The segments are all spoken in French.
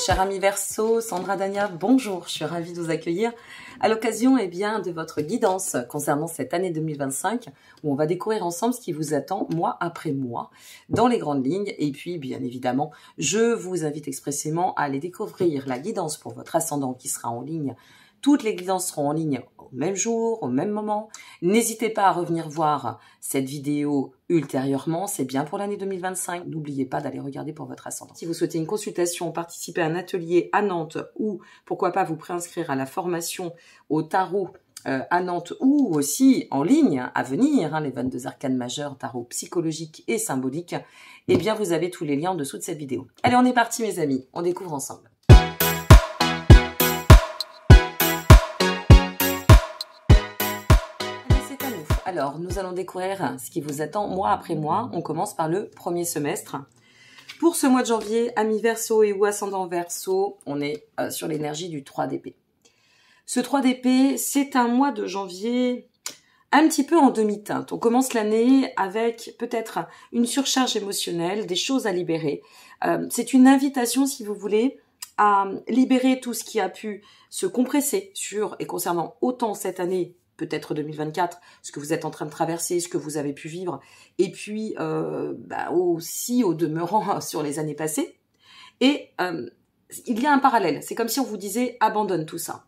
Cher ami Verseau, Sandra Dania, bonjour, je suis ravie de vous accueillir à l'occasion de votre guidance concernant cette année 2025 où on va découvrir ensemble ce qui vous attend mois après mois dans les grandes lignes. Et puis bien évidemment, je vous invite expressément à aller découvrir la guidance pour votre ascendant qui sera en ligne. Toutes les guidances seront en ligne au même jour, au même moment. N'hésitez pas à revenir voir cette vidéo ultérieurement, c'est bien pour l'année 2025. N'oubliez pas d'aller regarder pour votre ascendant. Si vous souhaitez une consultation, participer à un atelier à Nantes ou pourquoi pas vous préinscrire à la formation au tarot à Nantes ou aussi en ligne à venir, les 22 arcanes majeures, tarot psychologique et symbolique, eh bien vous avez tous les liens en dessous de cette vidéo. Allez, on est parti mes amis, on découvre ensemble. Alors, nous allons découvrir ce qui vous attend mois après mois. On commence par le premier semestre. Pour ce mois de janvier, amis Verseau et ou ascendant Verseau, on est sur l'énergie du 3 d'épée. Ce 3 d'épée, c'est un mois de janvier un petit peu en demi-teinte. On commence l'année avec peut-être une surcharge émotionnelle, des choses à libérer. C'est une invitation, si vous voulez, à libérer tout ce qui a pu se compresser sur et concernant autant cette année, peut-être 2024, ce que vous êtes en train de traverser, ce que vous avez pu vivre, et puis aussi au demeurant sur les années passées. Et il y a un parallèle, c'est comme si on vous disait « abandonne tout ça ».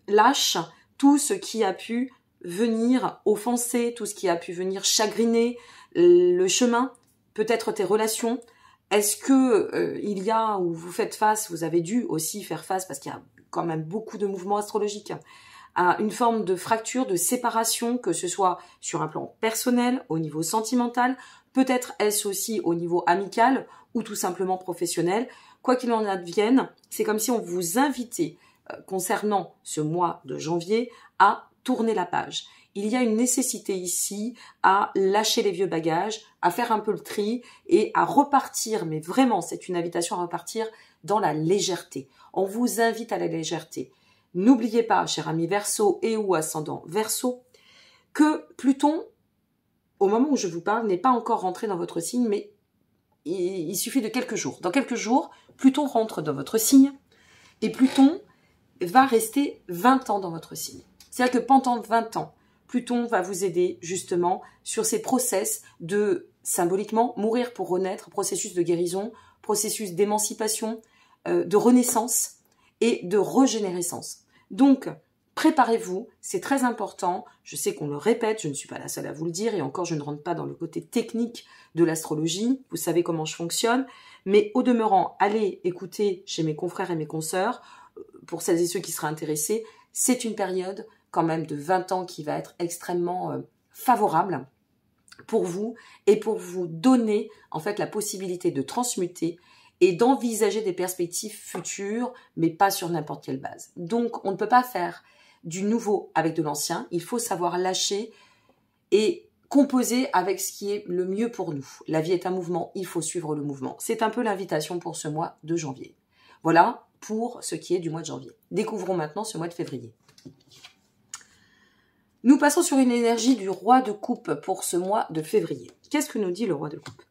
Lâche tout ce qui a pu venir offenser, tout ce qui a pu venir chagriner le chemin, peut-être tes relations. Est-ce que il y a, où vous faites face, vous avez dû aussi faire face, parce qu'il y a quand même beaucoup de mouvements astrologiques, à une forme de fracture, de séparation, que ce soit sur un plan personnel, au niveau sentimental, peut-être est-ce aussi au niveau amical ou tout simplement professionnel. Quoi qu'il en advienne, c'est comme si on vous invitait, concernant ce mois de janvier, à tourner la page. Il y a une nécessité ici à lâcher les vieux bagages, à faire un peu le tri et à repartir, mais vraiment c'est une invitation à repartir dans la légèreté. On vous invite à la légèreté. N'oubliez pas, cher ami Verseau et ou ascendant Verseau, que Pluton, au moment où je vous parle, n'est pas encore rentré dans votre signe, mais il suffit de quelques jours. Dans quelques jours, Pluton rentre dans votre signe et Pluton va rester 20 ans dans votre signe. C'est-à-dire que pendant 20 ans, Pluton va vous aider justement sur ces process de, symboliquement, mourir pour renaître, processus de guérison, processus d'émancipation, de renaissance et de régénérescence. Donc, préparez-vous, c'est très important. Je sais qu'on le répète, je ne suis pas la seule à vous le dire, et encore, je ne rentre pas dans le côté technique de l'astrologie. Vous savez comment je fonctionne. Mais au demeurant, allez écouter chez mes confrères et mes consoeurs, pour celles et ceux qui seraient intéressés, c'est une période quand même de 20 ans qui va être extrêmement favorable pour vous et pour vous donner en fait la possibilité de transmuter et d'envisager des perspectives futures, mais pas sur n'importe quelle base. Donc, on ne peut pas faire du nouveau avec de l'ancien. Il faut savoir lâcher et composer avec ce qui est le mieux pour nous. La vie est un mouvement, il faut suivre le mouvement. C'est un peu l'invitation pour ce mois de janvier. Voilà pour ce qui est du mois de janvier. Découvrons maintenant ce mois de février. Nous passons sur une énergie du roi de coupe pour ce mois de février. Qu'est-ce que nous dit le roi de coupe?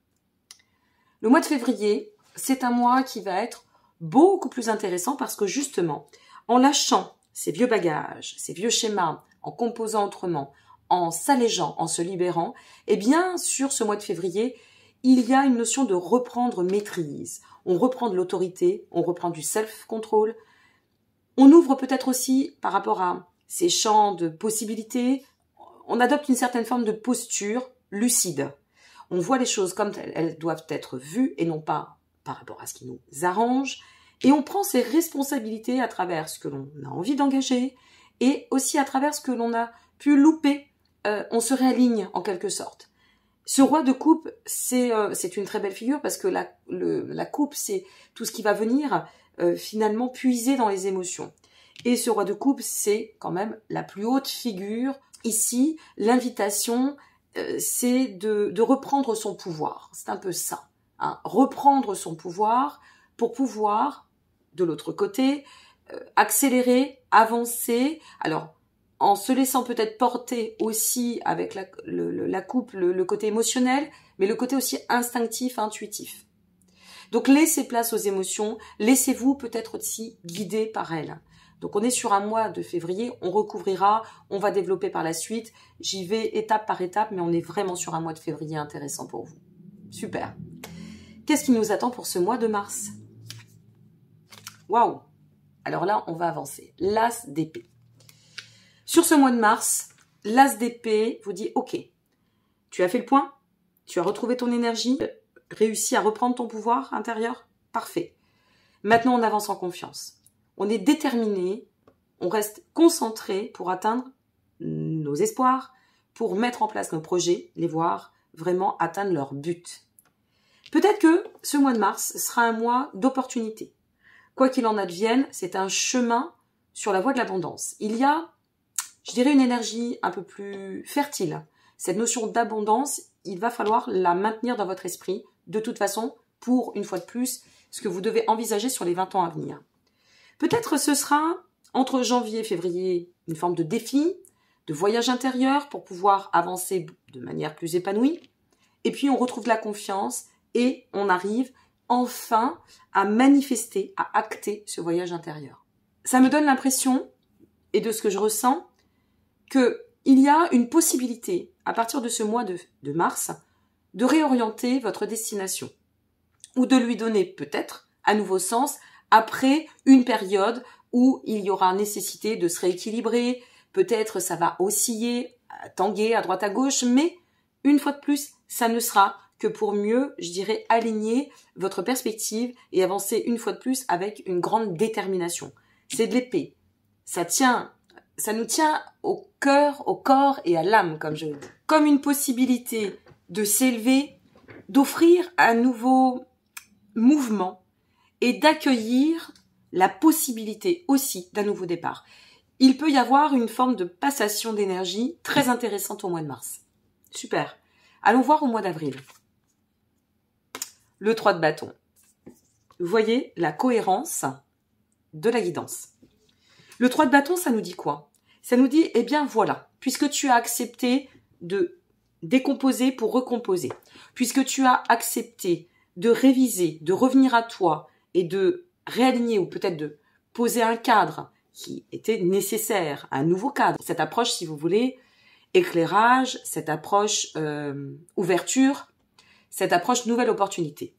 Le mois de février, c'est un mois qui va être beaucoup plus intéressant parce que justement, en lâchant ces vieux bagages, ces vieux schémas, en composant autrement, en s'allégeant, en se libérant, eh bien, sur ce mois de février, il y a une notion de reprendre maîtrise. On reprend de l'autorité, on reprend du self-control. On ouvre peut-être aussi par rapport à ces champs de possibilités, on adopte une certaine forme de posture lucide. On voit les choses comme elles doivent être vues et non pas par rapport à ce qui nous arrange, et on prend ses responsabilités à travers ce que l'on a envie d'engager, et aussi à travers ce que l'on a pu louper, on se réaligne en quelque sorte. Ce roi de coupe, c'est une très belle figure, parce que la coupe, c'est tout ce qui va venir finalement puiser dans les émotions. Et ce roi de coupe, c'est quand même la plus haute figure. Ici, l'invitation, c'est de reprendre son pouvoir, c'est un peu ça. Reprendre son pouvoir pour pouvoir, de l'autre côté, accélérer, avancer, alors en se laissant peut-être porter aussi avec la coupe, le côté émotionnel, mais le côté aussi instinctif, intuitif. Donc laissez place aux émotions, laissez-vous peut-être aussi guider par elles. Donc on est sur un mois de février, on recouvrira, on va développer par la suite. J'y vais étape par étape, mais on est vraiment sur un mois de février intéressant pour vous. Super. Qu'est-ce qui nous attend pour ce mois de mars? Waouh! Alors là, on va avancer. L'As d'épée. Sur ce mois de mars, l'As d'épée vous dit « Ok, tu as fait le point, tu as retrouvé ton énergie, réussi à reprendre ton pouvoir intérieur, parfait. Maintenant, on avance en confiance. On est déterminé, on reste concentré pour atteindre nos espoirs, pour mettre en place nos projets, les voir vraiment atteindre leur but. Peut-être que ce mois de mars sera un mois d'opportunité. Quoi qu'il en advienne, c'est un chemin sur la voie de l'abondance. Il y a, je dirais, une énergie un peu plus fertile. Cette notion d'abondance, il va falloir la maintenir dans votre esprit, de toute façon, pour, une fois de plus, ce que vous devez envisager sur les 20 ans à venir. Peut-être ce sera, entre janvier et février, une forme de défi, de voyage intérieur pour pouvoir avancer de manière plus épanouie. Et puis, on retrouve de la confiance et on arrive enfin à manifester, à acter ce voyage intérieur. Ça me donne l'impression, et de ce que je ressens, qu'il y a une possibilité, à partir de ce mois de mars, de réorienter votre destination ou de lui donner peut-être un nouveau sens après une période où il y aura nécessité de se rééquilibrer, peut-être ça va osciller, tanguer à droite à gauche, mais une fois de plus, ça ne sera que pour mieux, je dirais, aligner votre perspective et avancer une fois de plus avec une grande détermination. C'est de l'épée. Ça nous tient au cœur, au corps et à l'âme, comme je le dis. Comme une possibilité de s'élever, d'offrir un nouveau mouvement et d'accueillir la possibilité aussi d'un nouveau départ. Il peut y avoir une forme de passation d'énergie très intéressante au mois de mars. Super. Allons voir au mois d'avril. Le 3 de bâton. Vous voyez la cohérence de la guidance. Le 3 de bâton, ça nous dit quoi? Ça nous dit, eh bien voilà, puisque tu as accepté de décomposer pour recomposer, puisque tu as accepté de réviser, de revenir à toi et de réaligner ou peut-être de poser un cadre qui était nécessaire, un nouveau cadre. Cette approche, si vous voulez, éclairage, cette approche ouverture, cette approche nouvelle opportunité.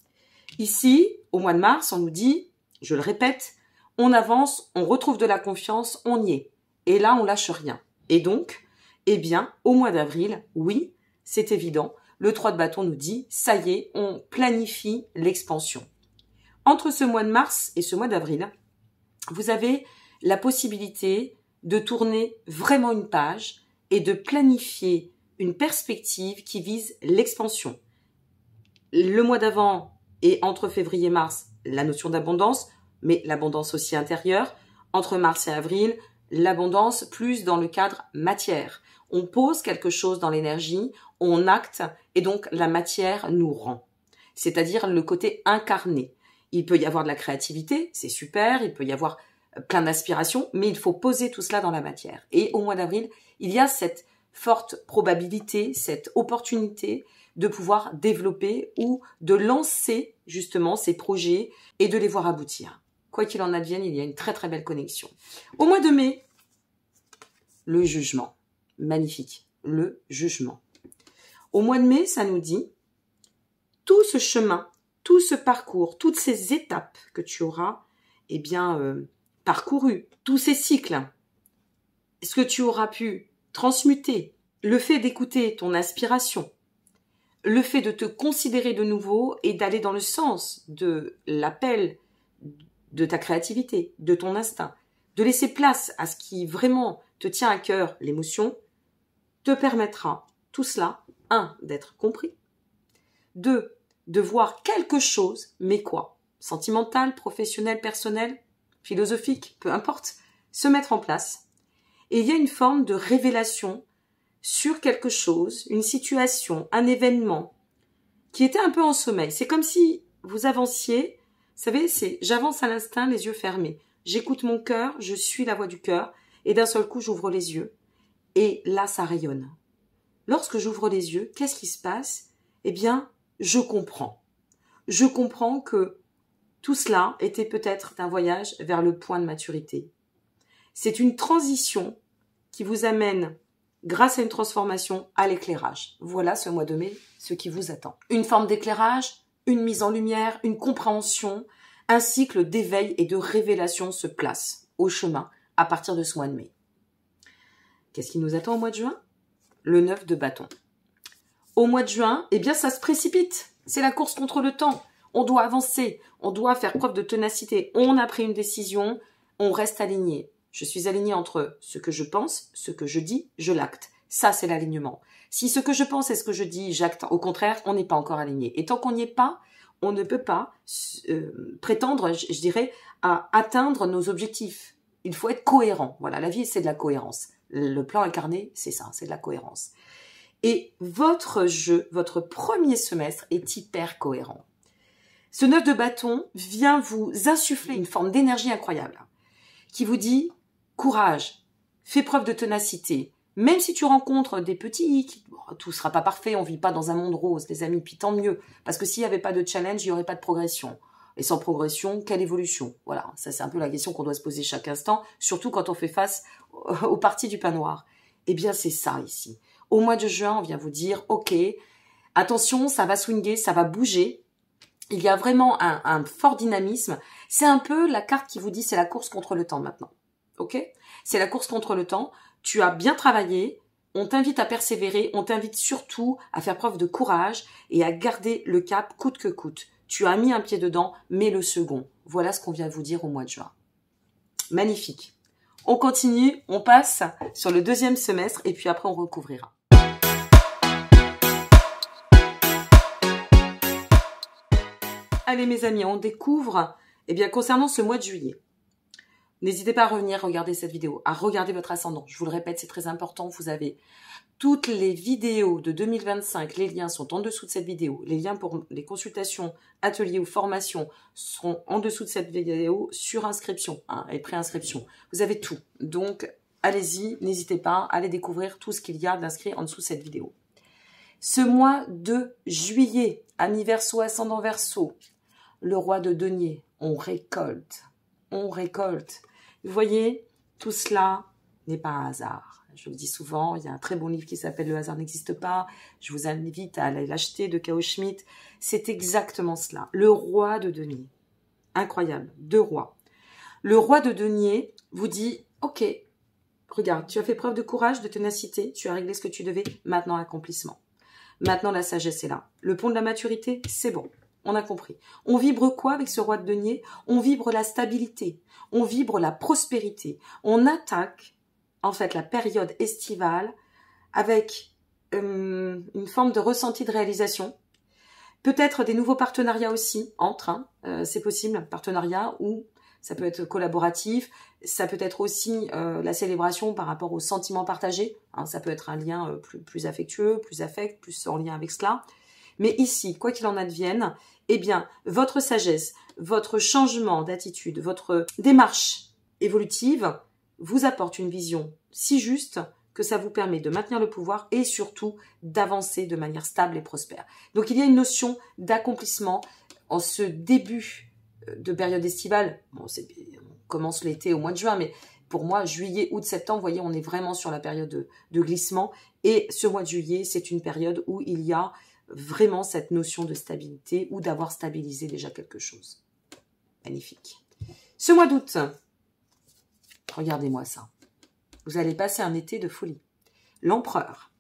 Ici, au mois de mars, on nous dit, je le répète, on avance, on retrouve de la confiance, on y est. Et là, on lâche rien. Et donc, eh bien, au mois d'avril, oui, c'est évident, le 3 de bâton nous dit, ça y est, on planifie l'expansion. Entre ce mois de mars et ce mois d'avril, vous avez la possibilité de tourner vraiment une page et de planifier une perspective qui vise l'expansion. Le mois d'avant et entre février et mars, la notion d'abondance, mais l'abondance aussi intérieure. Entre mars et avril, l'abondance plus dans le cadre matière. On pose quelque chose dans l'énergie, on acte et donc la matière nous rend. C'est-à-dire le côté incarné. Il peut y avoir de la créativité, c'est super, il peut y avoir plein d'aspirations, mais il faut poser tout cela dans la matière. Et au mois d'avril, il y a cette forte probabilité, cette opportunité de pouvoir développer ou de lancer justement ces projets et de les voir aboutir. Quoi qu'il en advienne, il y a une très très belle connexion. Au mois de mai, le jugement. Magnifique, le jugement. Au mois de mai, ça nous dit tout ce chemin, tout ce parcours, toutes ces étapes que tu auras parcouru, tous ces cycles, ce que tu auras pu transmuter, le fait d'écouter ton inspiration, le fait de te considérer de nouveau et d'aller dans le sens de l'appel de ta créativité, de ton instinct, de laisser place à ce qui vraiment te tient à cœur, l'émotion, te permettra tout cela, 1, d'être compris, 2, de voir quelque chose, mais quoi? Sentimental, professionnel, personnel, philosophique, peu importe, se mettre en place. Et il y a une forme de révélation sur quelque chose, une situation, un événement qui était un peu en sommeil. C'est comme si vous avanciez, vous savez, c'est j'avance à l'instinct, les yeux fermés. J'écoute mon cœur, je suis la voix du cœur, et d'un seul coup, j'ouvre les yeux. Et là, ça rayonne. Lorsque j'ouvre les yeux, qu'est-ce qui se passe? Eh bien, je comprends. Je comprends que Tout cela était peut-être un voyage vers le point de maturité. C'est une transition qui vous amène, grâce à une transformation, à l'éclairage. Voilà ce mois de mai, ce qui vous attend. Une forme d'éclairage, une mise en lumière, une compréhension, un cycle d'éveil et de révélation se place au chemin à partir de ce mois de mai. Qu'est-ce qui nous attend au mois de juin? Le 9 de bâton. Au mois de juin, eh bien ça se précipite. C'est la course contre le temps. On doit avancer, on doit faire preuve de ténacité. On a pris une décision, on reste aligné. Je suis aligné entre ce que je pense, ce que je dis, je l'acte. Ça, c'est l'alignement. Si ce que je pense et ce que je dis, j'acte, au contraire, on n'est pas encore aligné. Et tant qu'on n'y est pas, on ne peut pas prétendre, je dirais, à atteindre nos objectifs. Il faut être cohérent. Voilà, la vie, c'est de la cohérence. Le plan incarné, c'est ça, c'est de la cohérence. Et votre jeu, votre premier semestre est hyper cohérent. Ce 9 de bâton vient vous insuffler une forme d'énergie incroyable qui vous dit courage, fais preuve de ténacité. Même si tu rencontres des petits, tout sera pas parfait, on vit pas dans un monde rose, les amis, puis tant mieux. Parce que s'il n'y avait pas de challenge, il n'y aurait pas de progression. Et sans progression, quelle évolution? Voilà, ça c'est un peu la question qu'on doit se poser chaque instant, surtout quand on fait face aux parties du pain noir. Eh bien, c'est ça ici. Au mois de juin, on vient vous dire, ok, attention, ça va swinguer, ça va bouger. Il y a vraiment un fort dynamisme. C'est un peu la carte qui vous dit, c'est la course contre le temps maintenant. Ok? C'est la course contre le temps. Tu as bien travaillé. On t'invite à persévérer. On t'invite surtout à faire preuve de courage et à garder le cap coûte que coûte. Tu as mis un pied dedans, mais le second. Voilà ce qu'on vient vous dire au mois de juin. Magnifique. On continue, on passe sur le deuxième semestre et puis après on recouvrira. Allez mes amis, on découvre, eh bien concernant ce mois de juillet. N'hésitez pas à revenir regarder cette vidéo, à regarder votre ascendant. Je vous le répète, c'est très important. Vous avez toutes les vidéos de 2025. Les liens sont en dessous de cette vidéo. Les liens pour les consultations, ateliers ou formations seront en dessous de cette vidéo sur inscription et pré-inscription. Vous avez tout. Donc, allez-y, n'hésitez pas à aller découvrir tout ce qu'il y a d'inscrit en dessous de cette vidéo. Ce mois de juillet, ami Verseau, ascendant Verseau, le roi de denier, on récolte. On récolte. Vous voyez, tout cela n'est pas un hasard. Je le dis souvent, il y a un très bon livre qui s'appelle « Le hasard n'existe pas ». Je vous invite à aller l'acheter de K.O. Schmitt. C'est exactement cela. Le roi de denier. Incroyable. Deux rois. Le roi de denier vous dit « Ok, regarde, tu as fait preuve de courage, de ténacité, tu as réglé ce que tu devais, maintenant accomplissement. Maintenant la sagesse est là. Le pont de la maturité, c'est bon. On a compris. On vibre quoi avec ce roi de denier? On vibre la stabilité. On vibre la prospérité. On attaque, en fait, la période estivale avec une forme de ressenti de réalisation. Peut-être des nouveaux partenariats aussi entre. C'est possible, partenariat ou ça peut être collaboratif. Ça peut être aussi la célébration par rapport aux sentiments partagés. Ça peut être un lien plus affectueux, plus affect, plus en lien avec cela. Mais ici, quoi qu'il en advienne, eh bien, votre sagesse, votre changement d'attitude, votre démarche évolutive vous apporte une vision si juste que ça vous permet de maintenir le pouvoir et surtout d'avancer de manière stable et prospère. Donc, il y a une notion d'accomplissement en ce début de période estivale. Bon, on commence l'été au mois de juin, mais pour moi, juillet, août, septembre, vous voyez, on est vraiment sur la période de glissement. Et ce mois de juillet, c'est une période où il y a vraiment cette notion de stabilité ou d'avoir stabilisé déjà quelque chose. Magnifique. Ce mois d'août, regardez-moi ça. Vous allez passer un été de folie. L'empereur.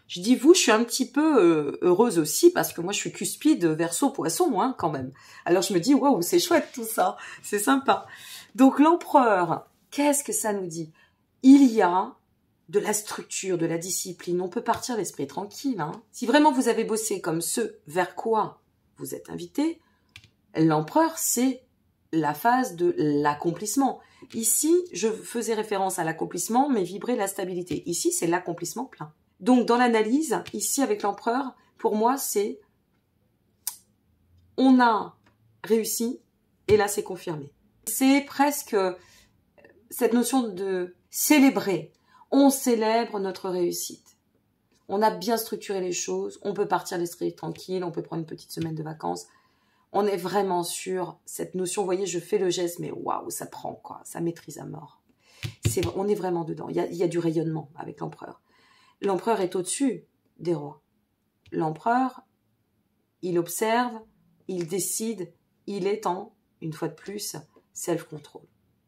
Je dis vous, je suis un petit peu heureuse aussi parce que moi je suis cuspide, Verseau, Poisson, moi quand même. Alors je me dis, waouh, c'est chouette tout ça, c'est sympa. Donc l'empereur, qu'est-ce que ça nous dit? Il y a de la structure, de la discipline. On peut partir l'esprit tranquille. Si vraiment vous avez bossé comme ce vers quoi vous êtes invité, l'empereur, c'est la phase de l'accomplissement. Ici, je faisais référence à l'accomplissement, mais vibrer la stabilité. Ici, c'est l'accomplissement plein. Donc, dans l'analyse, ici, avec l'empereur, pour moi, c'est on a réussi et là, c'est confirmé. C'est presque cette notion de célébrer. On célèbre notre réussite. On a bien structuré les choses. On peut partir l'esprit tranquille. On peut prendre une petite semaine de vacances. On est vraiment sur cette notion, vous voyez, je fais le geste, mais waouh, ça prend quoi, ça maîtrise à mort. On est vraiment dedans, il y a du rayonnement avec l'empereur. L'empereur est au-dessus des rois. L'empereur, il observe, il décide, il est en, une fois de plus, self-control.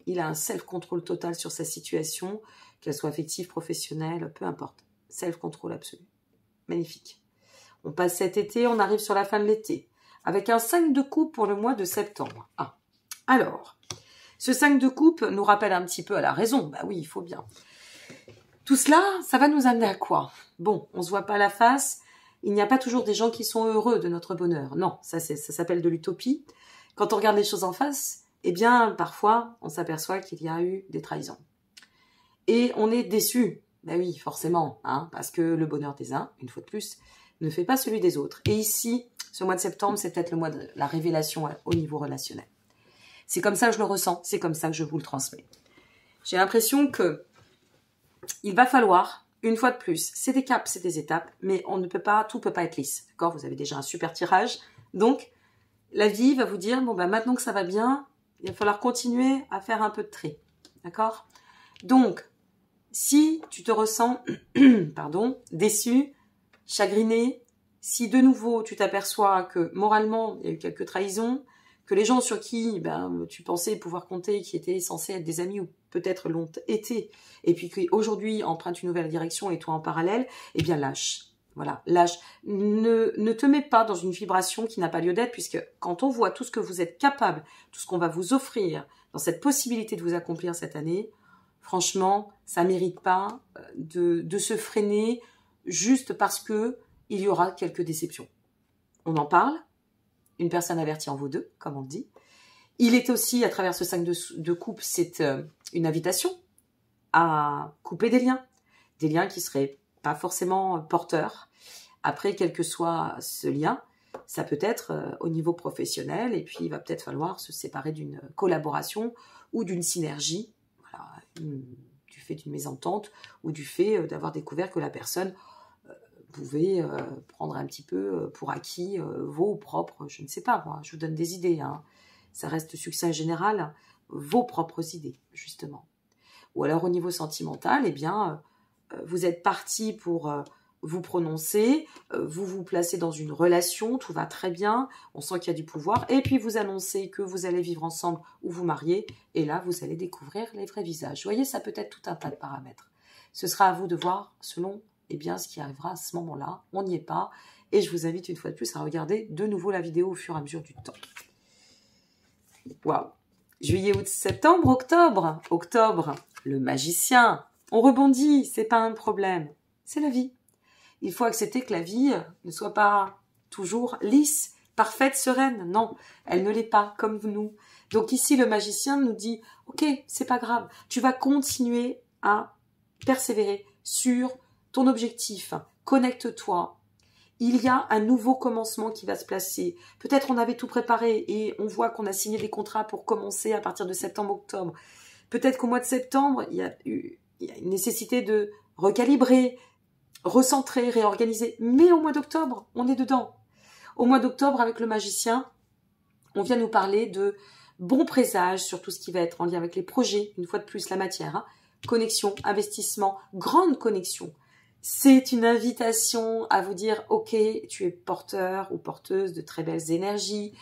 Il a un self-control total sur sa situation, qu'elle soit affective, professionnelle, peu importe. Self-control absolu. Magnifique. On passe cet été, on arrive sur la fin de l'été, avec un 5 de coupe pour le mois de septembre. Ah. Alors, ce 5 de coupe nous rappelle un petit peu à la raison. Bah oui, il faut bien. Tout cela, ça va nous amener à quoi? Bon, on se voit pas la face. Il n'y a pas toujours des gens qui sont heureux de notre bonheur. Non, ça s'appelle de l'utopie. Quand on regarde les choses en face, eh bien, parfois, on s'aperçoit qu'il y a eu des trahisons. Et on est déçu. Ben oui, forcément, hein, parce que le bonheur des uns, une fois de plus, ne fait pas celui des autres. Et ici, ce mois de septembre, c'est peut-être le mois de la révélation au niveau relationnel. C'est comme ça que je le ressens, c'est comme ça que je vous le transmets. J'ai l'impression que il va falloir, une fois de plus, c'est des caps, c'est des étapes, mais on ne peut pas, tout peut pas être lisse. D'accord? Vous avez déjà un super tirage. Donc, la vie va vous dire, bon, ben, maintenant que ça va bien, il va falloir continuer à faire un peu de tri. D'accord? Donc, si tu te ressens, pardon, déçu, chagriné, si de nouveau tu t'aperçois que moralement, il y a eu quelques trahisons, que les gens sur qui tu pensais pouvoir compter, qui étaient censés être des amis ou peut-être l'ont été, et puis qu'aujourd'hui empruntent une nouvelle direction et toi en parallèle, eh bien lâche. Voilà, lâche. Ne te mets pas dans une vibration qui n'a pas lieu d'être, puisque quand on voit tout ce que vous êtes capable, tout ce qu'on va vous offrir dans cette possibilité de vous accomplir cette année, franchement, ça ne mérite pas de se freiner juste parce que il y aura quelques déceptions. On en parle. Une personne avertie en vaut deux, comme on dit. Il est aussi, à travers ce 5 de coupe, c'est une invitation à couper des liens qui seraient pas forcément porteurs. Après, quel que soit ce lien, ça peut être au niveau professionnel, et puis il va peut-être falloir se séparer d'une collaboration ou d'une synergie, voilà, du fait d'une mésentente ou du fait d'avoir découvert que la personne pouvez prendre un petit peu pour acquis vos propres, je ne sais pas moi, je vous donne des idées, hein. Ça reste succinct général, vos propres idées, justement. Ou alors au niveau sentimental, eh bien, vous êtes parti pour vous prononcer, vous vous placez dans une relation, tout va très bien, on sent qu'il y a du pouvoir, et puis vous annoncez que vous allez vivre ensemble ou vous marier, et là, vous allez découvrir les vrais visages. Vous voyez, ça peut être tout un tas de paramètres. Ce sera à vous de voir selon ce qui arrivera à ce moment-là. On n'y est pas. Et je vous invite une fois de plus à regarder de nouveau la vidéo au fur et à mesure du temps. Waouh! Juillet, août, septembre, octobre. Octobre, le magicien. On rebondit, c'est pas un problème. C'est la vie. Il faut accepter que la vie ne soit pas toujours lisse, parfaite, sereine. Non, elle ne l'est pas, comme nous. Donc ici, le magicien nous dit, ok, c'est pas grave. Tu vas continuer à persévérer sur ton objectif, connecte-toi. Il y a un nouveau commencement qui va se placer. Peut-être on avait tout préparé et on voit qu'on a signé des contrats pour commencer à partir de septembre-octobre. Peut-être qu'au mois de septembre, il y a une nécessité de recalibrer, recentrer, réorganiser. Mais au mois d'octobre, on est dedans. Au mois d'octobre, avec le magicien, on vient nous parler de bons présages sur tout ce qui va être en lien avec les projets, une fois de plus la matière, hein. Connexion, investissement, grande connexion. C'est une invitation à vous dire, ok, tu es porteur ou porteuse de très belles énergies.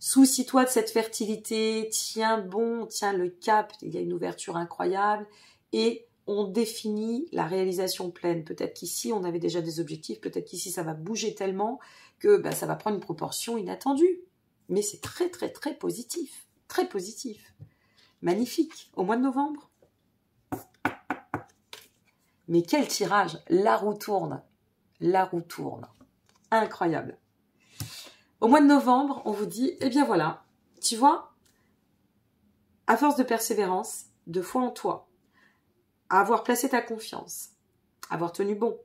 Soucie-toi de cette fertilité, tiens bon, tiens le cap, il y a une ouverture incroyable et on définit la réalisation pleine. Peut-être qu'ici, on avait déjà des objectifs, peut-être qu'ici, ça va bouger tellement que ça va prendre une proportion inattendue. Mais c'est très, très, très positif. Très positif. Magnifique. Au mois de novembre. Mais quel tirage! La roue tourne. La roue tourne. Incroyable. Au mois de novembre, on vous dit, eh bien voilà, tu vois, à force de persévérance, de foi en toi, à avoir placé ta confiance, avoir tenu bon,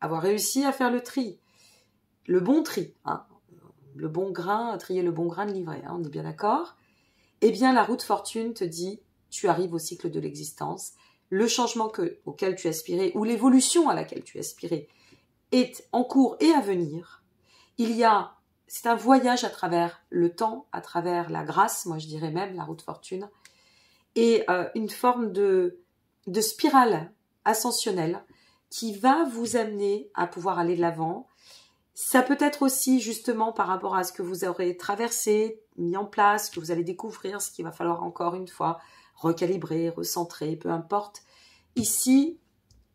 avoir réussi à faire le tri, le bon tri, hein, le bon grain, trier le bon grain de livret, hein, on est bien d'accord? Eh bien, la roue de fortune te dit, tu arrives au cycle de l'existence, le changement auquel tu aspirais ou l'évolution à laquelle tu aspirais est en cours et à venir. Il y a c'est un voyage à travers le temps, à travers la grâce, moi je dirais même, la roue de fortune, et une forme de spirale ascensionnelle qui va vous amener à pouvoir aller de l'avant. Ça peut être aussi justement par rapport à ce que vous aurez traversé, mis en place, que vous allez découvrir, ce qu'il va falloir encore une fois recalibrer, recentrer, peu importe. Ici,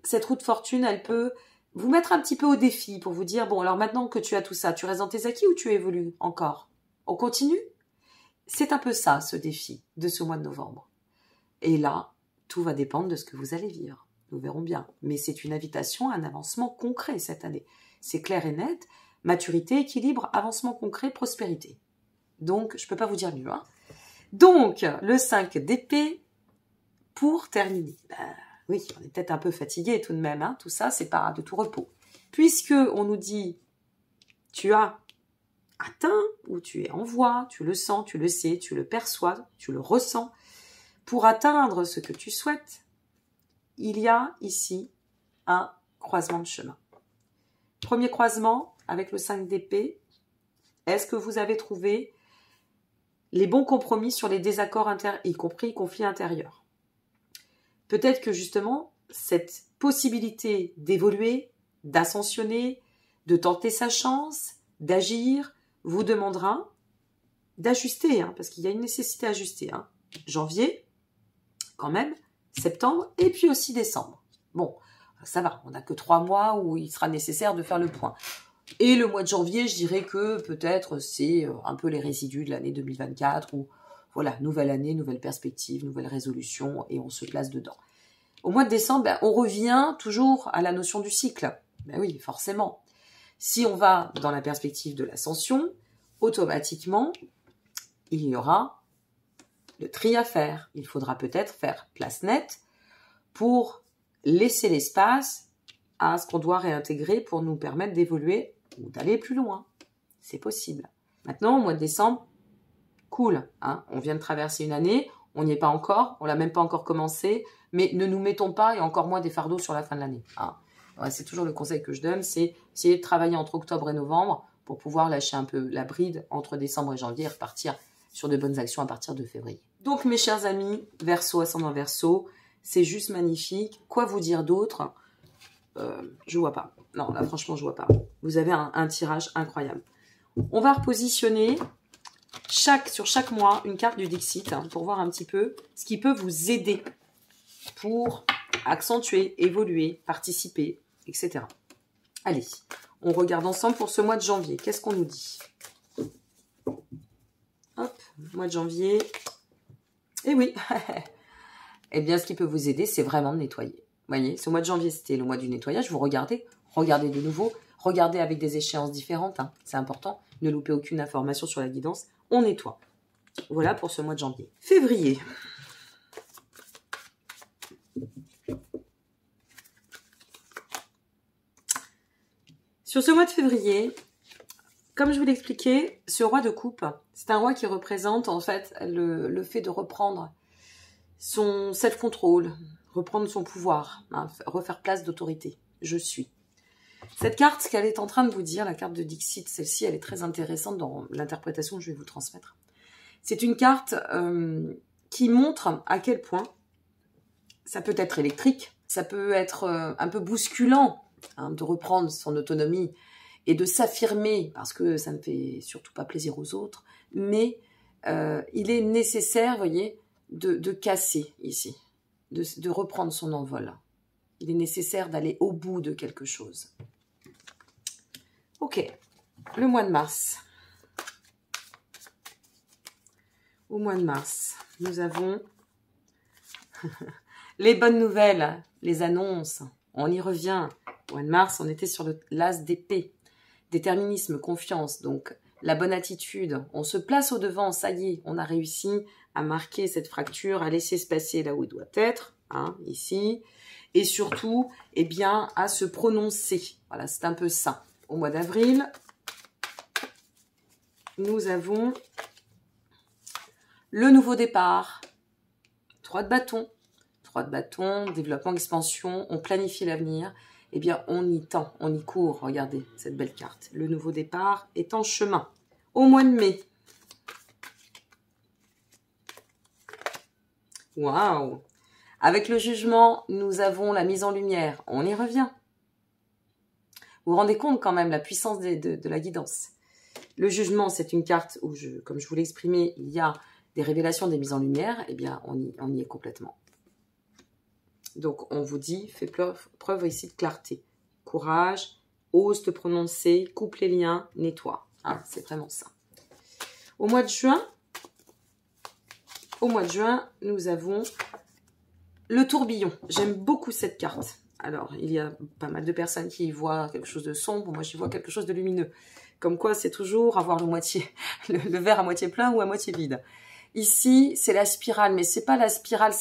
cette roue de fortune, elle peut vous mettre un petit peu au défi pour vous dire, bon, alors maintenant que tu as tout ça, tu restes dans tes acquis ou tu évolues encore? On continue? C'est un peu ça, ce défi de ce mois de novembre. Et là, tout va dépendre de ce que vous allez vivre. Nous verrons bien. Mais c'est une invitation à un avancement concret cette année. C'est clair et net. Maturité, équilibre, avancement concret, prospérité. Donc, je ne peux pas vous dire mieux. Hein. Donc, le 5 d'épée pour terminer. Oui, on est peut-être un peu fatigué tout de même. Hein. Tout ça, c'est pas de tout repos. Puisque on nous dit, tu as atteint ou tu es en voie, tu le sens, tu le sais, tu le perçois, tu le ressens. Pour atteindre ce que tu souhaites, il y a ici un croisement de chemin. Premier croisement avec le 5 d'épée. Est-ce que vous avez trouvé les bons compromis sur les désaccords y compris conflits intérieurs? Peut-être que justement, cette possibilité d'évoluer, d'ascensionner, de tenter sa chance, d'agir, vous demandera d'ajuster, hein, parce qu'il y a une nécessité à ajuster. Hein. Janvier, quand même, septembre, et puis aussi décembre. Bon, ça va, on n'a que 3 mois où il sera nécessaire de faire le point. Et le mois de janvier, je dirais que peut-être c'est un peu les résidus de l'année 2024, où voilà, nouvelle année, nouvelle perspective, nouvelle résolution, et on se place dedans. Au mois de décembre, on revient toujours à la notion du cycle. Ben oui, forcément. Si on va dans la perspective de l'ascension, automatiquement, il y aura le tri à faire. Il faudra peut-être faire place nette pour laisser l'espace à ce qu'on doit réintégrer pour nous permettre d'évoluer ou d'aller plus loin. C'est possible. Maintenant, au mois de décembre, cool. Hein, on vient de traverser une année, on n'y est pas encore, on l'a même pas encore commencé, mais ne nous mettons pas, et encore moins des fardeaux sur la fin de l'année. Hein. Ouais, c'est toujours le conseil que je donne, c'est essayer de travailler entre octobre et novembre pour pouvoir lâcher un peu la bride entre décembre et janvier et repartir sur de bonnes actions à partir de février. Donc mes chers amis, Verseau, ascendant Verseau, c'est juste magnifique. Quoi vous dire d'autre? Je vois pas. Non, là franchement, je vois pas. Vous avez un tirage incroyable. On va repositionner sur chaque mois une carte du Dixit hein, pour voir un petit peu ce qui peut vous aider pour accentuer, évoluer, participer, etc. Allez, on regarde ensemble pour ce mois de janvier. Qu'est-ce qu'on nous dit? Hop, mois de janvier. Eh oui, eh bien, ce qui peut vous aider, c'est vraiment de nettoyer. Vous voyez, ce mois de janvier, c'était le mois du nettoyage. Vous regardez de nouveau, regardez avec des échéances différentes. Hein. C'est important, ne loupez aucune information sur la guidance. On nettoie. Voilà pour ce mois de janvier. Février. Sur ce mois de février, comme je vous l'expliquais, ce roi de coupe, c'est un roi qui représente en fait le fait de reprendre son self-control, reprendre son pouvoir, hein, refaire place d'autorité. Je suis. Cette carte, ce qu'elle est en train de vous dire, la carte de Dixit, celle-ci, elle est très intéressante dans l'interprétation que je vais vous transmettre. C'est une carte qui montre à quel point ça peut être électrique, ça peut être un peu bousculant hein, de reprendre son autonomie et de s'affirmer, parce que ça ne fait surtout pas plaisir aux autres, mais il est nécessaire, vous voyez, de casser ici, de reprendre son envol. Il est nécessaire d'aller au bout de quelque chose. Ok, le mois de mars. Au mois de mars, nous avons les bonnes nouvelles, les annonces. On y revient. Au mois de mars, on était sur l'as d'épée. Déterminisme, confiance, donc la bonne attitude. On se place au devant, ça y est, on a réussi à marquer cette fracture, à laisser se passer là où il doit être, hein, ici. Et surtout, eh bien, à se prononcer. Voilà, c'est un peu ça. Au mois d'avril, nous avons le nouveau départ. 3 de bâton. 3 de bâton, développement, expansion, on planifie l'avenir. Eh bien, on y tend, on y court. Regardez cette belle carte. Le nouveau départ est en chemin. Au mois de mai. Waouh! Avec le jugement, nous avons la mise en lumière. On y revient. Vous vous rendez compte quand même la puissance de la guidance. Le jugement, c'est une carte où, comme je vous l'ai exprimé, il y a des révélations, des mises en lumière. Eh bien, on y est complètement. Donc, on vous dit, fais preuve ici de clarté. Courage, ose te prononcer, coupe les liens, nettoie. Hein, c'est vraiment ça. Au mois de juin, nous avons le tourbillon. J'aime beaucoup cette carte. Alors, il y a pas mal de personnes qui y voient quelque chose de sombre. Moi, j'y vois quelque chose de lumineux. Comme quoi, c'est toujours avoir le verre à moitié plein ou à moitié vide. Ici, c'est la spirale, mais c'est pas la spirale.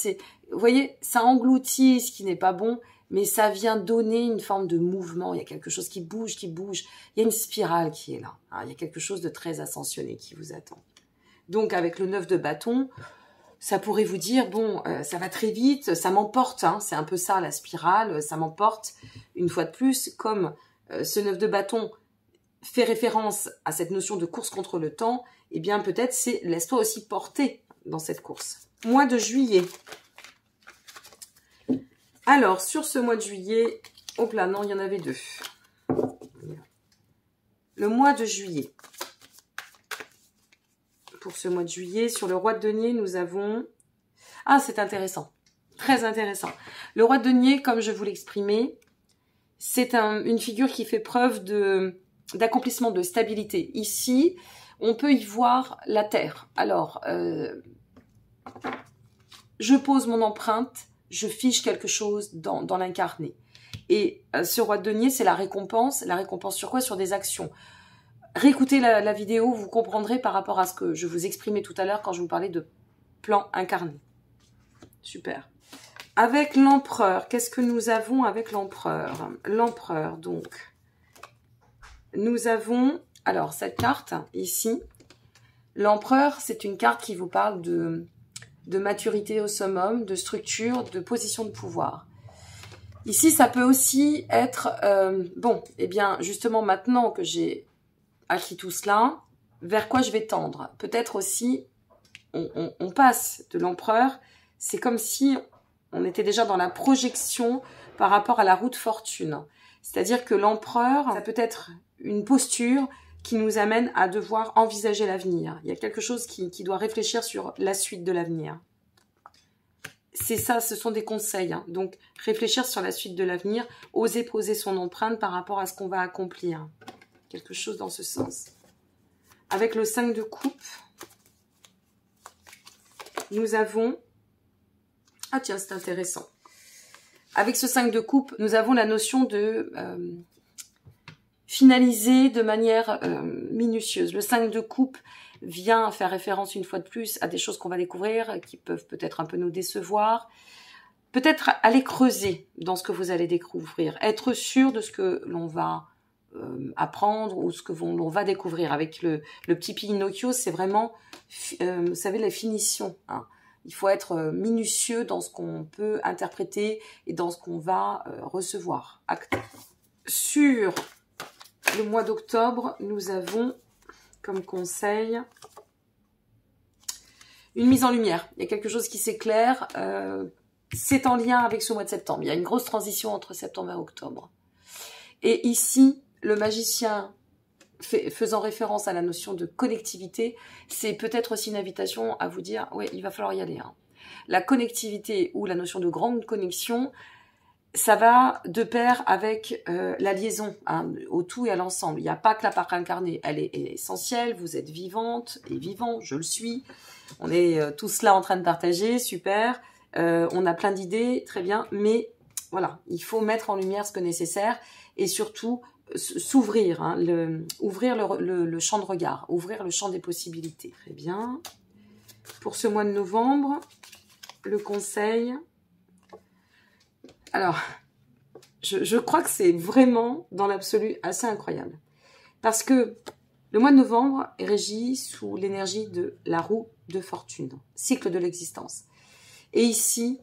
Vous voyez, ça engloutit ce qui n'est pas bon, mais ça vient donner une forme de mouvement. Il y a quelque chose qui bouge, qui bouge. Il y a une spirale qui est là. Hein, il y a quelque chose de très ascensionné qui vous attend. Donc, avec le 9 de bâton, ça pourrait vous dire, bon, ça va très vite, ça m'emporte, hein, c'est un peu ça la spirale, ça m'emporte. Une fois de plus, comme ce 9 de bâton fait référence à cette notion de course contre le temps, eh bien peut-être c'est laisse-toi aussi porter dans cette course. Mois de juillet. Alors, sur ce mois de juillet, hop là, non, il y en avait deux. Le mois de juillet. Pour ce mois de juillet, sur le roi de denier, nous avons... Ah, c'est intéressant. Très intéressant. Le roi de denier, comme je vous l'exprimais, c'est une figure qui fait preuve d'accomplissement, de stabilité. Ici, on peut y voir la terre. Alors, je pose mon empreinte, je fiche quelque chose dans l'incarné. Et ce roi de denier, c'est la récompense. La récompense sur quoi? Sur des actions. Réécoutez la vidéo, vous comprendrez par rapport à ce que je vous exprimais tout à l'heure quand je vous parlais de plan incarné. Super. Avec l'empereur, qu'est-ce que nous avons avec l'empereur? L'empereur, donc. Nous avons, alors, cette carte, ici. L'empereur, c'est une carte qui vous parle de maturité au summum, de structure, de position de pouvoir. Ici, ça peut aussi être, bon, eh bien, justement, maintenant que j'ai acquis tout cela, vers quoi je vais tendre? Peut-être aussi, on passe de l'empereur, c'est comme si on était déjà dans la projection par rapport à la roue de fortune. C'est-à-dire que l'empereur, ça peut être une posture qui nous amène à devoir envisager l'avenir. Il y a quelque chose qui doit réfléchir sur la suite de l'avenir. C'est ça, ce sont des conseils. Hein. Donc, réfléchir sur la suite de l'avenir, oser poser son empreinte par rapport à ce qu'on va accomplir. Quelque chose dans ce sens. Avec le 5 de coupe, nous avons... Ah tiens, c'est intéressant. Avec ce 5 de coupe, nous avons la notion de finaliser de manière minutieuse. Le 5 de coupe vient faire référence une fois de plus à des choses qu'on va découvrir, qui peuvent peut-être un peu nous décevoir. Peut-être aller creuser dans ce que vous allez découvrir. Être sûr de ce que l'on va apprendre ou ce que l'on va découvrir. Avec le petit Pinocchio, c'est vraiment, vous savez, la finition. Hein. Il faut être minutieux dans ce qu'on peut interpréter et dans ce qu'on va recevoir. Acte. Sur le mois d'octobre, nous avons comme conseil une mise en lumière. Il y a quelque chose qui s'éclaire. C'est en lien avec ce mois de septembre. Il y a une grosse transition entre septembre et octobre. Et ici, le magicien faisant référence à la notion de connectivité, c'est peut-être aussi une invitation à vous dire, oui, il va falloir y aller. Hein. La connectivité ou la notion de grande connexion, ça va de pair avec la liaison hein, au tout et à l'ensemble. Il n'y a pas que la part incarnée, elle est essentielle, vous êtes vivante et vivant, je le suis. On est tous là en train de partager, super. On a plein d'idées, très bien, mais voilà, il faut mettre en lumière ce que nécessaire et surtout s'ouvrir, hein, ouvrir le champ de regard, ouvrir le champ des possibilités. Très bien. Pour ce mois de novembre, le conseil... Alors, je crois que c'est vraiment, dans l'absolu, assez incroyable. Parce que le mois de novembre est régi sous l'énergie de la roue de fortune, cycle de l'existence. Et ici,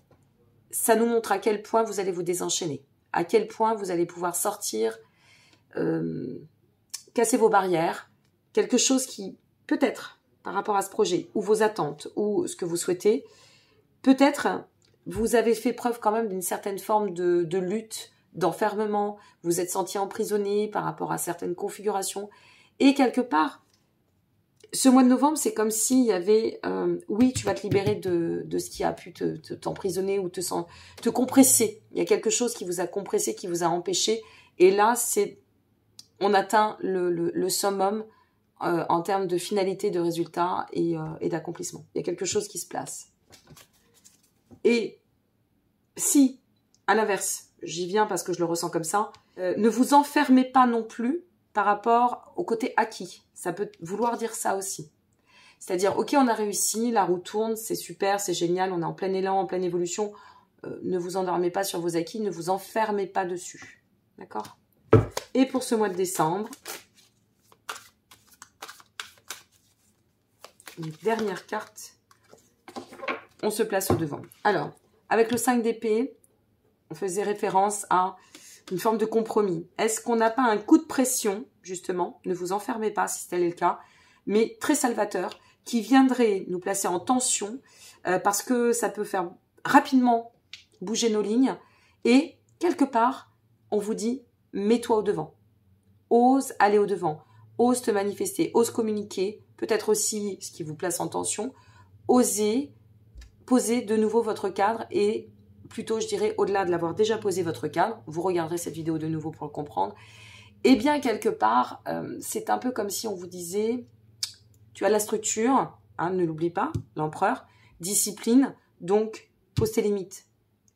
ça nous montre à quel point vous allez vous désenchaîner, à quel point vous allez pouvoir sortir, casser vos barrières, quelque chose qui peut-être, par rapport à ce projet, ou vos attentes, ou ce que vous souhaitez, peut-être vous avez fait preuve quand même d'une certaine forme de lutte, d'enfermement, vous vous êtes senti emprisonné par rapport à certaines configurations, et quelque part, ce mois de novembre, c'est comme s'il y avait, oui, tu vas te libérer de ce qui a pu t'emprisonner ou te compresser. Il y a quelque chose qui vous a compressé, qui vous a empêché. Et là, on atteint le summum en termes de finalité, de résultat et d'accomplissement. Il y a quelque chose qui se place. Et si, à l'inverse, j'y viens parce que je le ressens comme ça, ne vous enfermez pas non plus par rapport au côté acquis. Ça peut vouloir dire ça aussi. C'est-à-dire, ok, on a réussi, la roue tourne, c'est super, c'est génial, on est en plein élan, en pleine évolution. Ne vous endormez pas sur vos acquis, ne vous enfermez pas dessus. D'accord? Et pour ce mois de décembre, une dernière carte, on se place au devant. Alors, avec le 5 d'épée, on faisait référence à une forme de compromis. Est-ce qu'on n'a pas un coup de pression, justement, ne vous enfermez pas si tel est le cas, mais très salvateur, qui viendrait nous placer en tension, parce que ça peut faire rapidement bouger nos lignes, et quelque part, on vous dit, mets-toi au devant. Ose aller au devant, ose te manifester, ose communiquer, peut-être aussi ce qui vous place en tension, osez poser de nouveau votre cadre et plutôt, je dirais, au-delà de l'avoir déjà posé votre cadre, vous regarderez cette vidéo de nouveau pour le comprendre, et bien, quelque part, c'est un peu comme si on vous disait, tu as la structure, hein, ne l'oublie pas, l'empereur, discipline, donc pose tes limites.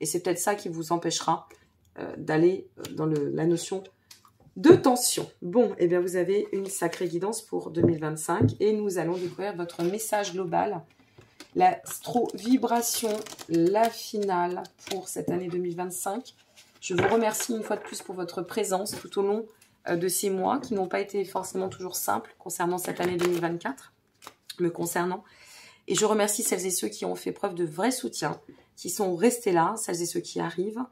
Et c'est peut-être ça qui vous empêchera d'aller dans la notion de tension. Bon, eh bien, vous avez une sacrée guidance pour 2025 et nous allons découvrir votre message global, l'astro-vibration, la finale pour cette année 2025. Je vous remercie une fois de plus pour votre présence tout au long de ces mois qui n'ont pas été forcément toujours simples concernant cette année 2024, me concernant. Et je remercie celles et ceux qui ont fait preuve de vrai soutien, qui sont restés là, celles et ceux qui arrivent,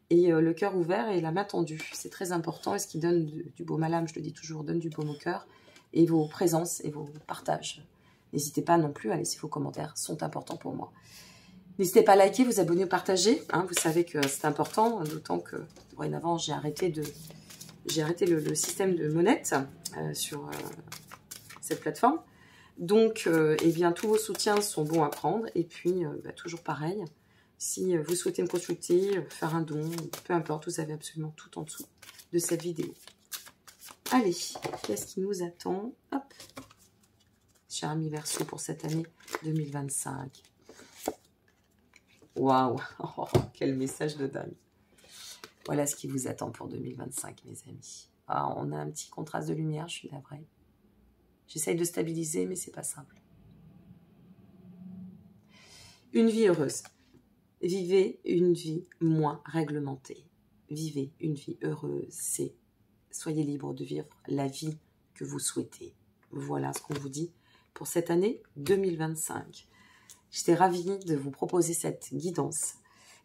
et le cœur ouvert et la main tendue. C'est très important et ce qui donne du baume à l'âme, je le dis toujours, donne du baume au cœur. Et vos présences et vos partages. N'hésitez pas non plus à laisser vos commentaires, sont importants pour moi. N'hésitez pas à liker, vous abonner, partager. Hein, vous savez que c'est important, d'autant que dorénavant j'ai arrêté le système de monette sur cette plateforme. Donc, eh bien, tous vos soutiens sont bons à prendre. Et puis, toujours pareil, si vous souhaitez me consulter, faire un don, peu importe, vous avez absolument tout en dessous de cette vidéo. Allez, qu'est-ce qui nous attend? Hop, cher ami Verseau, pour cette année 2025. Waouh, oh, quel message de dingue. Voilà ce qui vous attend pour 2025, mes amis. Ah, on a un petit contraste de lumière, je suis navrée. J'essaye de stabiliser, mais c'est pas simple. Une vie heureuse. Vivez une vie moins réglementée. Vivez une vie heureuse, c'est soyez libre de vivre la vie que vous souhaitez. Voilà ce qu'on vous dit pour cette année 2025. J'étais ravie de vous proposer cette guidance.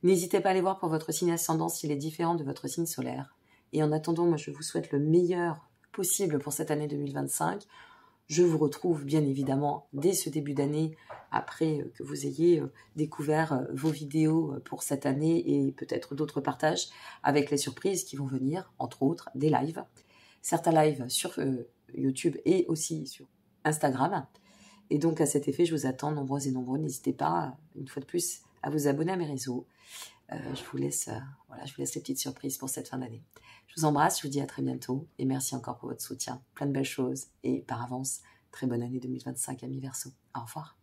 N'hésitez pas à aller voir pour votre signe ascendant s'il est différent de votre signe solaire. Et en attendant, moi je vous souhaite le meilleur possible pour cette année 2025. Je vous retrouve bien évidemment dès ce début d'année, après que vous ayez découvert vos vidéos pour cette année et peut-être d'autres partages avec les surprises qui vont venir, entre autres des lives. Certains lives sur YouTube et aussi sur Instagram. Et donc à cet effet, je vous attends nombreux et nombreux. N'hésitez pas, une fois de plus, à vous abonner à mes réseaux. Je vous laisse les petites surprises pour cette fin d'année. Je vous embrasse, je vous dis à très bientôt et merci encore pour votre soutien. Plein de belles choses et par avance, très bonne année 2025, amis Verseau. Au revoir.